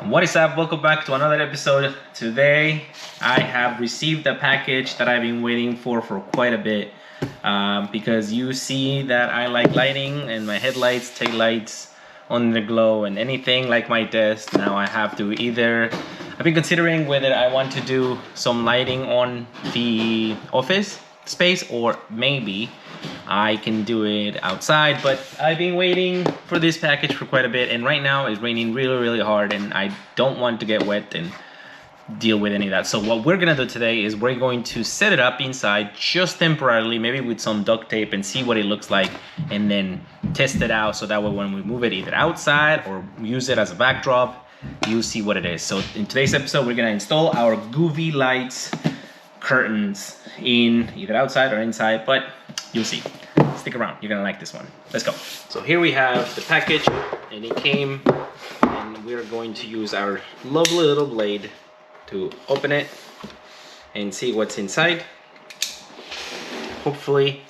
What is up? Welcome back to another episode. Today I have received a package that I've been waiting for quite a bit because you see that I like lighting and my headlights, taillights, underglow and anything like my desk. Now I have to I've been considering whether I want to do some lighting on the office space or maybe I can do it outside, but I've been waiting for this package for quite a bit, and right now it's raining really hard and I don't want to get wet and deal with any of that. So what we're gonna do today is we're going to set it up inside just temporarily, maybe with some duct tape, and see what it looks like and then test it out, so that way when we move it either outside or use it as a backdrop, you see what it is. So in today's episode we're gonna install our Govee lights curtains in either outside or inside, but you'll see. Stick around, you're gonna like this one. Let's go. So here we have the package, and it came, and we're going to use our lovely little blade to open it and see what's inside. Hopefully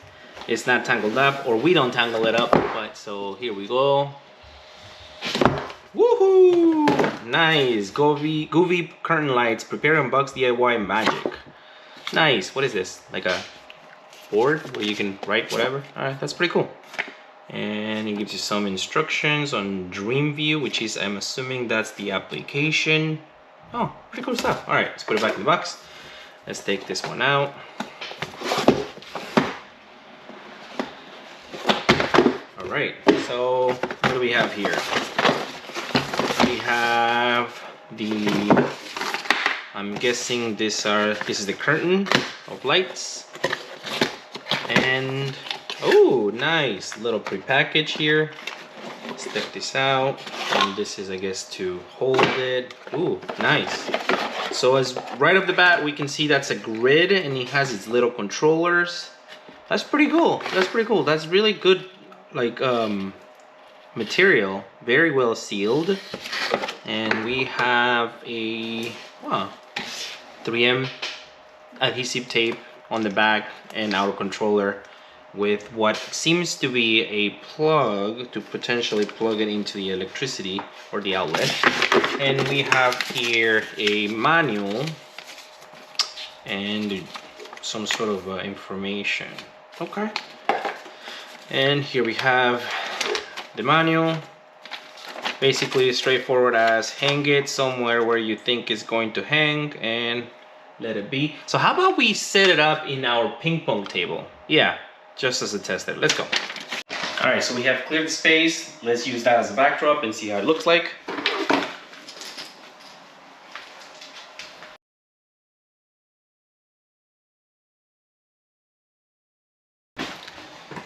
it's not tangled up, or we don't tangle it up, but so here we go. Woohoo! Nice. Govee Curtain Lights, prepare and unbox DIY magic. Nice. What is this? Like a board where you can write whatever? Alright, that's pretty cool. And it gives you some instructions on Dreamview, which is, I'm assuming that's the application. Oh, pretty cool stuff. Alright, let's put it back in the box. Let's take this one out. Alright, so what do we have here? We have the, I'm guessing this is the curtain of lights. And oh, nice little pre-package here. Let's take this out, and this is, I guess, to hold it. Ooh, nice. So as right off the bat we can see that's a grid, and it has its little controllers. That's pretty cool. That's pretty cool. That's really good, like material, very well sealed. And we have a 3M adhesive tape on the back, and our controller with what seems to be a plug to potentially plug it into the electricity or the outlet. And we have here a manual and some sort of information. Okay. And here we have the manual. Basically straightforward as hang it somewhere where you think it's going to hang and let it be. So how about we set it up in our ping pong table? Yeah, just as a tester. Let's go. All right, so we have cleared the space. Let's use that as a backdrop and see how it looks like.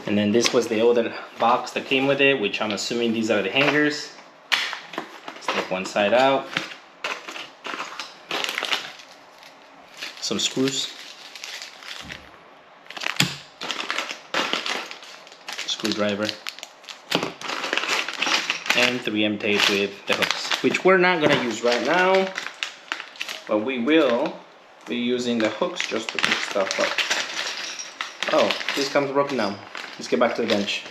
And then this was the other box that came with it, which I'm assuming these are the hangers. Let's take one side out. Some screws. Screwdriver. And 3M tape with the hooks, which we're not gonna use right now, but we will be using the hooks just to pick stuff up. Oh, this comes broken down. Let's get back to the bench.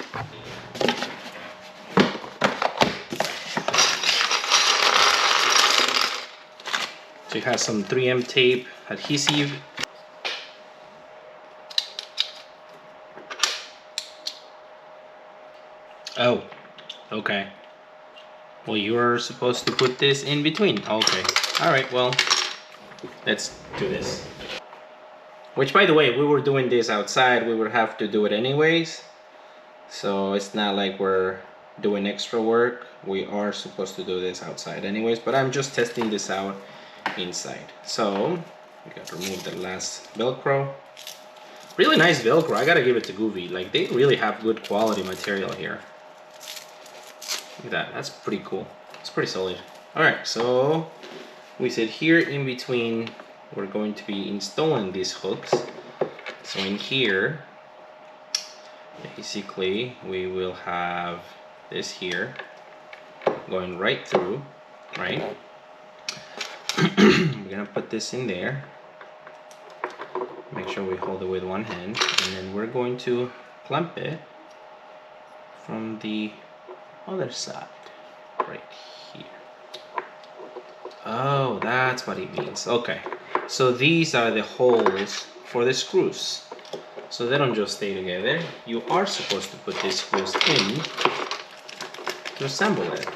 So it has some 3M tape adhesive. Oh, okay. Well, you're supposed to put this in between. Okay. Alright, well, let's do this. Which, by the way, we were doing this outside. We would have to do it anyways. So it's not like we're doing extra work. We are supposed to do this outside anyways, but I'm just testing this out inside. So we got to remove the last Velcro. Really nice Velcro. I gotta give it to Govee. Like, they really have good quality material here. Look at that. That's pretty cool. It's pretty solid. Alright, so we said here in between we're going to be installing these hooks. So in here, basically we will have this here going right through, right? We're gonna put this in there. Make sure we hold it with one hand, and then we're going to clamp it from the other side, right here. Oh, that's what it means. Okay. So these are the holes for the screws. So they don't just stay together. You are supposed to put these screws in to assemble it.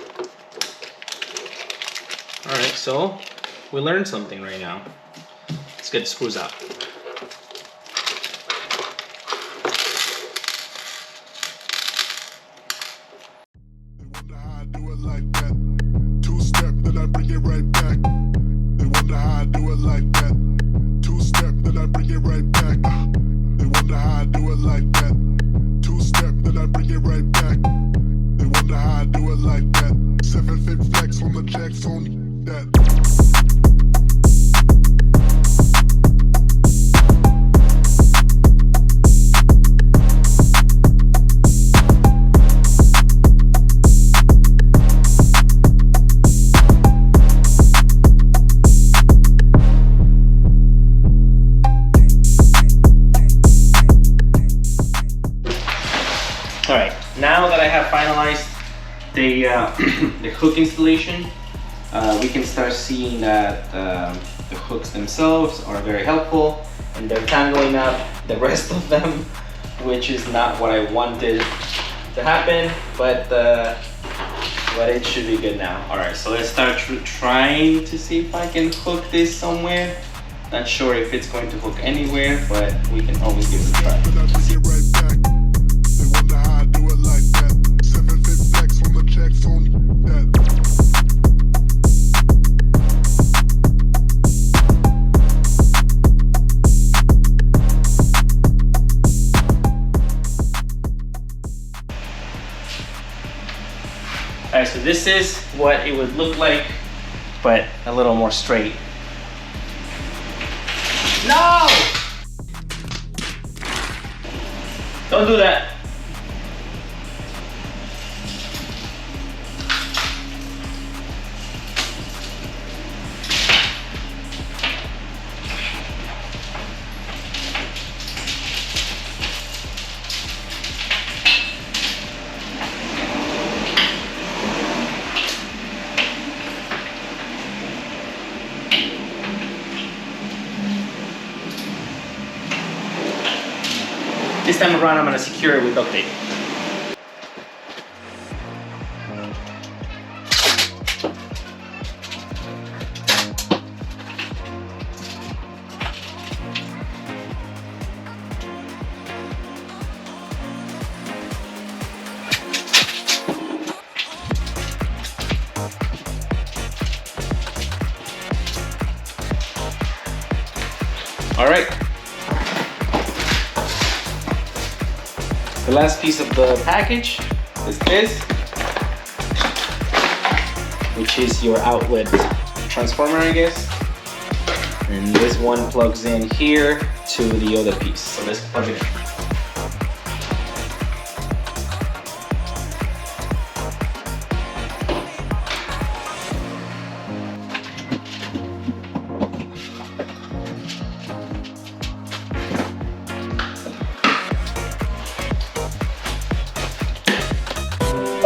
Alright, so we learned something right now. Let's get the screws out. Alright, now that I have finalized the, the hook installation, we can start seeing that the hooks themselves are very helpful, and they're tangling up the rest of them, which is not what I wanted to happen, but it should be good now. Alright, so let's start trying to see if I can hook this somewhere. Not sure if it's going to hook anywhere, but we can always give it a try. Alright, so this is what it would look like, but a little more straight. No! Don't do that. This time around, I'm gonna secure it with duct tape. All right. The last piece of the package is this, which is your outlet transformer, I guess. And this one plugs in here to the other piece. So let's plug it in.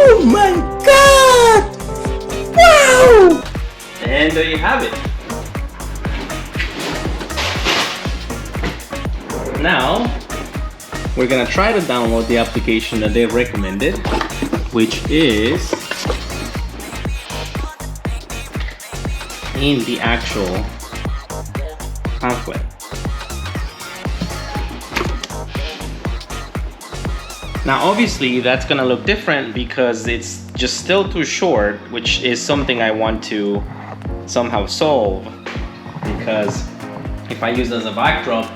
Oh my god! Wow! And there you have it. Now, we're gonna try to download the application that they recommended, which is in the actual pamphlet. Now obviously that's gonna look different because it's just still too short, which is something I want to somehow solve, because if I use it as a backdrop,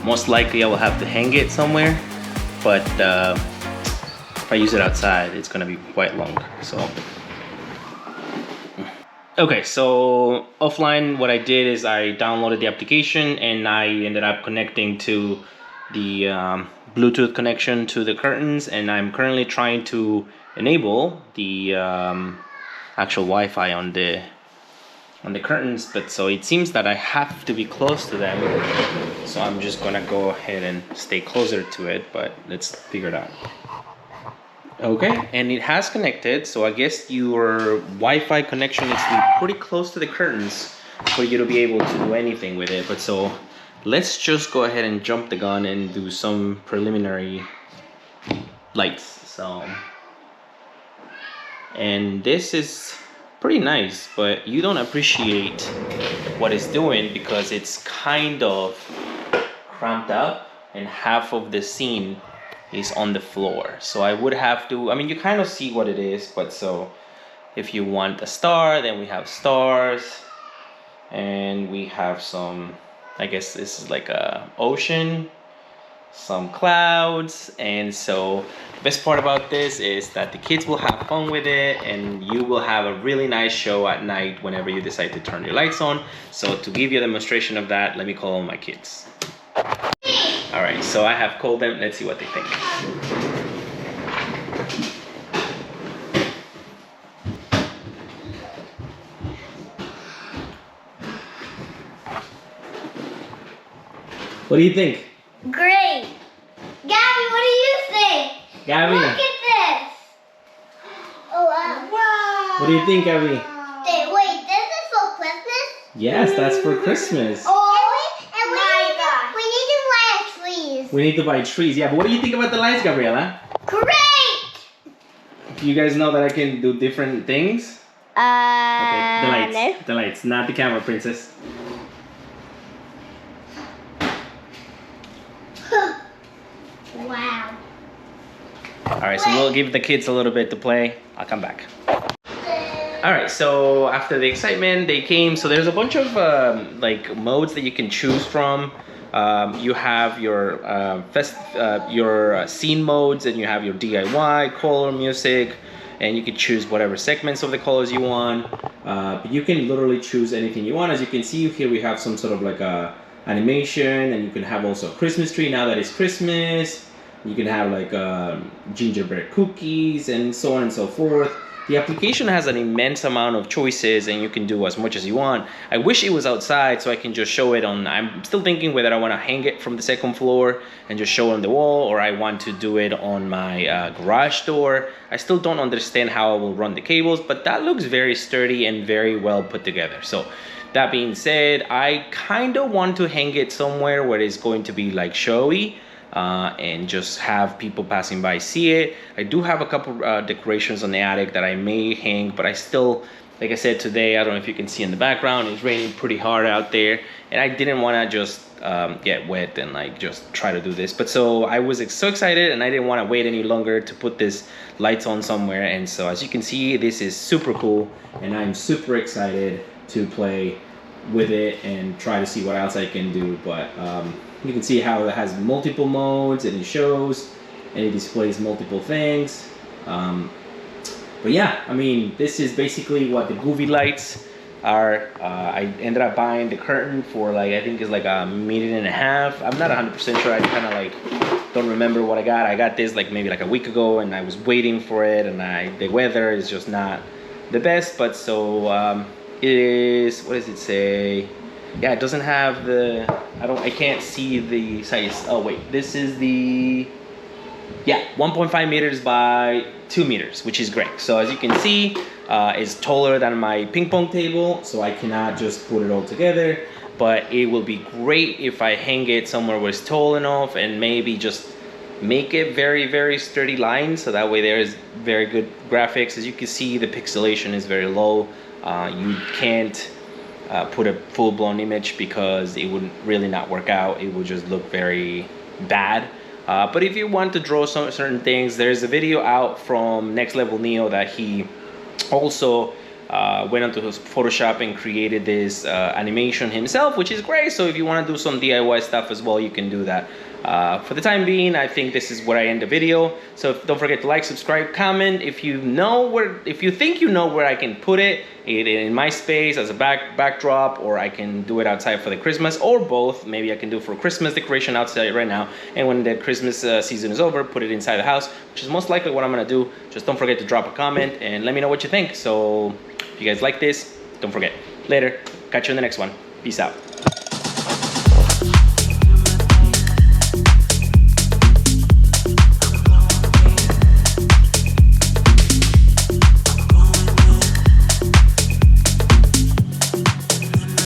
most likely I will have to hang it somewhere, but if I use it outside, it's gonna be quite long. So okay, so offline what I did is I downloaded the application and I ended up connecting to the Bluetooth connection to the curtains, and I'm currently trying to enable the actual Wi-Fi on the curtains, but so it seems that I have to be close to them, so I'm just gonna go ahead and stay closer to it, but let's figure it out. Okay, and it has connected, so I guess your Wi-Fi connection needs to be pretty close to the curtains for you to be able to do anything with it. But so let's just go ahead and jump the gun and do some preliminary lights. So, and this is pretty nice, but you don't appreciate what it's doing because it's kind of cramped up and half of the scene is on the floor. So I would have to, I mean, you kind of see what it is, but so if you want a star, then we have stars, and we have some, I guess this is like a ocean, some clouds. And so the best part about this is that the kids will have fun with it, and you will have a really nice show at night whenever you decide to turn your lights on. So to give you a demonstration of that, let me call on my kids. All right, so I have called them. Let's see what they think. What do you think? Great. Gabby, what do you think? Gabby. Look at this. Oh, wow. Wow. What do you think, Gabby? Wait, this is for Christmas? Yes, that's for Christmas. Oh, my God. We need to buy trees. We need to buy trees. Yeah, but what do you think about the lights, Gabriela? Great. Do you guys know that I can do different things? Okay, the lights. No. The lights, not the camera, princess. Wow. All right, so we'll give the kids a little bit to play. I'll come back. All right, so after the excitement, they came. So there's a bunch of like modes that you can choose from. You have your scene modes, and you have your DIY, color, music, and you can choose whatever segments of the colors you want. But you can literally choose anything you want. As you can see here, we have some sort of like a animation, and you can have also a Christmas tree now that it's Christmas. You can have like gingerbread cookies and so on and so forth. The application has an immense amount of choices, and you can do as much as you want. I wish it was outside so I can just show it on. I'm still thinking whether I want to hang it from the second floor and just show it on the wall, or I want to do it on my garage door. I still don't understand how I will run the cables, but that looks very sturdy and very well put together. So that being said, I kind of want to hang it somewhere where it's going to be like showy. And just have people passing by see it. I do have a couple decorations on the attic that I may hang, but I still, like I said today, I don't know if you can see in the background, it's raining pretty hard out there, and I didn't want to just get wet and like just try to do this. But so I was so excited, and I didn't want to wait any longer to put this lights on somewhere. And so as you can see, this is super cool, and I'm super excited to play with it and try to see what else I can do. But you can see how it has multiple modes, and it shows and it displays multiple things. But yeah, I mean, this is basically what the Govee lights are. I ended up buying the curtain for like, I think it's like $1.5 million. I'm not 100% sure. I kind of like don't remember what I got. I got this like maybe like a week ago, and I was waiting for it, and the weather is just not the best. But so it is, what does it say? Yeah, it doesn't have the, I can't see the size. Oh wait, this is the, yeah, 1.5 meters by 2 meters, which is great. So as you can see, it's taller than my ping pong table, so I cannot just put it all together. But it will be great if I hang it somewhere where it's tall enough, and maybe just make it very, very sturdy lines, so that way there is very good graphics. As you can see, the pixelation is very low. You can't put a full-blown image because it would really not work out. It would just look very bad. But if you want to draw some certain things, there's a video out from Next Level Neo that he also went onto his Photoshop and created this animation himself, which is great. So if you want to do some DIY stuff as well, you can do that. For the time being, I think this is where I end the video. So don't forget to like, subscribe, comment. If you think you know where I can put it in my space as a backdrop, or I can do it outside for the Christmas, or both. Maybe I can do for Christmas decoration outside right now, and when the Christmas season is over, put it inside the house, which is most likely what I'm gonna do. Just don't forget to drop a comment and let me know what you think. So if you guys like this, don't forget. Later, catch you in the next one. Peace out.